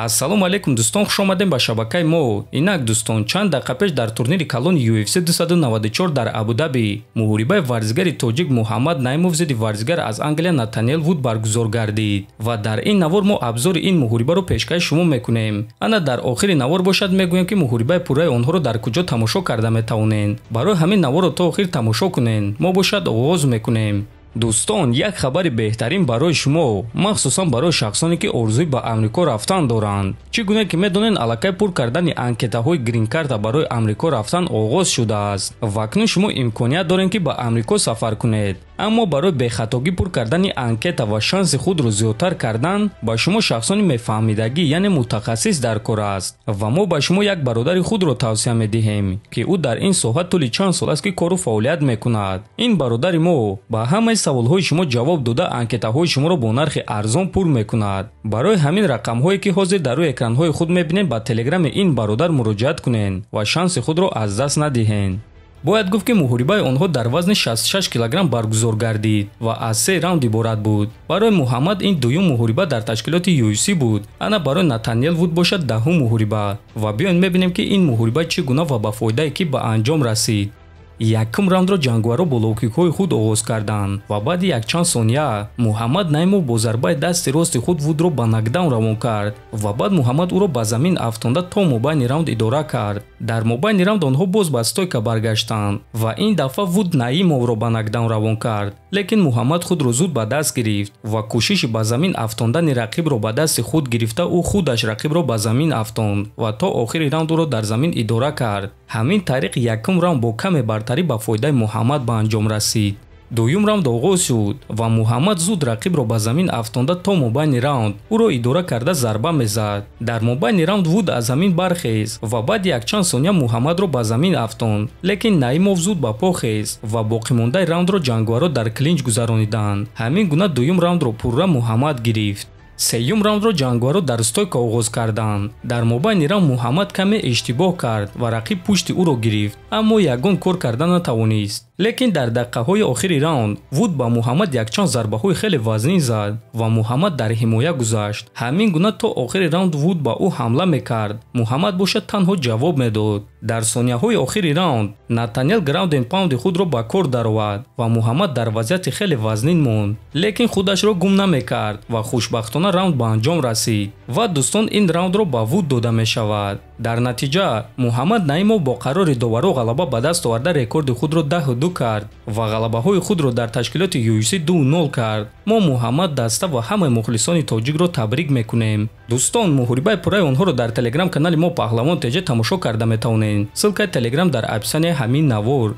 ассалому алейкум дӯстон, хуш омадем ба шабакаи мо. Инак дӯстон, чанд дақиқа пеш дар турнири калони UFC 294 дар Абу-Даби муҳорибаи варзигари тоҷик Муҳаммад Наимов зидди варзигар аз Англия Натаниэл Вуд баргузор гардид ва дар ин навор мо абзори ин муҳорибаро пешкаши шумо мекунем. Ана дар охири навор бошад мегӯям ки муҳорибаи пурраи онҳоро дар куҷо тамошо карда метавонед. Барои ҳамин наворро то охир тамошо кунед. Мо бошад оғоз мекунем. дӯстон, як хабари беҳтарин барои шумо, махсусан барои шахсоне ки орзуи ба амрико рафтан доранд. чӣ гуна ки медонед аллакай пур кардани анкетаҳои грин-карта барои амрико рафтан оғоз шудааст ва акнун шумо имконият доред ки ба амрико сафар кунед. аммо барои бехатогӣ пур кардани анкета ва шанси худро зиёдтар кардан ба шумо шахсони мефаҳмидагӣ яъне мутахассис дар кор аст ва мо ба шумо як бародари худро тавсия медиҳем ки ӯ дар ин соҳа тӯли чанд сол аст ки кору фаъолият мекунад. ин бародари мо ба ҳамаи саволҳои шумо ҷавоб дода анкетаҳои шуморо бо нархи арзон пур мекунад. барои ҳамин рақамҳое ки ҳозир дар рӯи экранҳои худ мебинед ба телеграми ин бародар муроҷиат кунед ва шанси худро аз даст надиҳед. бояд гуфт ки муҳорибаи онҳо дар вазни 66 килограмм баргузор гардид ва аз 3 раунд иборат буд. барои муҳаммад ин дуюм муҳориба дар ташкилоти UFC буд. ана барои Натаниэл Вуд бошад даҳум муҳориба ва биёед мебинем ки ин муҳориба чӣ гуна ва ба фоидае ки ба анҷом расид. якум раундро ҷангуаро бо лоукикҳои худ оғоз карданд ва баъди якчанд сония Муҳаммад Наимов бо зарбаи дасти рости худ Вудро ба нокдаун равон кард ва баъд Муҳаммад ӯро ба замин афтонда то мобайни раунд идора кард. дар мобайни раунд онҳо боз ба стойка баргаштанд ва ин дафъа Вуд Наимовро ба нокдаун равон кард, лекин Муҳаммад худро зуд ба даст гирифт ва кӯшиши ба замин афтондани рақибро ба дасти худ гирифта ӯ худаш рақибро ба замин афтонд ва то охири раунд ӯро дар замин идора кард. ҳамин тариқ якум раунд бо каме бартарӣ ба фоидаи Муҳаммад ба анҷом расид. дуюм раунд оғоз шуд ва Муҳаммад зуд рақибро ба замин афтонда то мобайни раунд ӯро идора карда зарба мезад. дар мобайни раунд Вуд аз замин бархез ва баъди якчанд сония Муҳаммадро ба замин афтонд, лекин Наимов зуд ба по хез ва боқимондаи раундро ҷангуаро дар клинч гузарониданд. ҳамин гуна дуюм раундро пурра Муҳаммад гирифт. сеюм раундро ҷангуаро дар стойка оғоз карданд. дар мобайни раунд Муҳаммад каме иштибоҳ кард ва рақиб пушти ӯро гирифт, аммо ягон кор карда натавонист. лекин дар дақиқаҳои охири раунд Вуд ба Муҳаммад якчанд зарбаҳои хеле вазнин зад ва Муҳаммад дар ҳимоя гузашт. ҳамин гуна то охири раунд Вуд ба ӯ ҳамла мекард, Муҳаммад бошад танҳо ҷавоб медод. дар сонияҳои охири раунд Натаниэл граунд энд паунди худро ба кор даровард ва Муҳаммад дар вазъияти хеле вазнин монд, лекин худашро гум намекард ва хушбахтона раунд ба анҷом расид. ва дӯстон, ин раундро ба Вуд дода мешавад. дар натиҷа Муҳаммад Наимов бо қарори доваро ғалаба ба даст оварда рекорди худро 10-2 кард ва ғалабаҳои худро дар ташкилоти UFC 2-0 кард. мо Муҳаммад даста ва ҳамаи мухлисони тоҷикро табрик мекунем. дӯстон, муҳорибаи пурраи онҳоро дар телеграм канали мо Паҳлавон TG тамошо карда метавонед. ссилкаи телеграм дар описанияи ҳамин навор.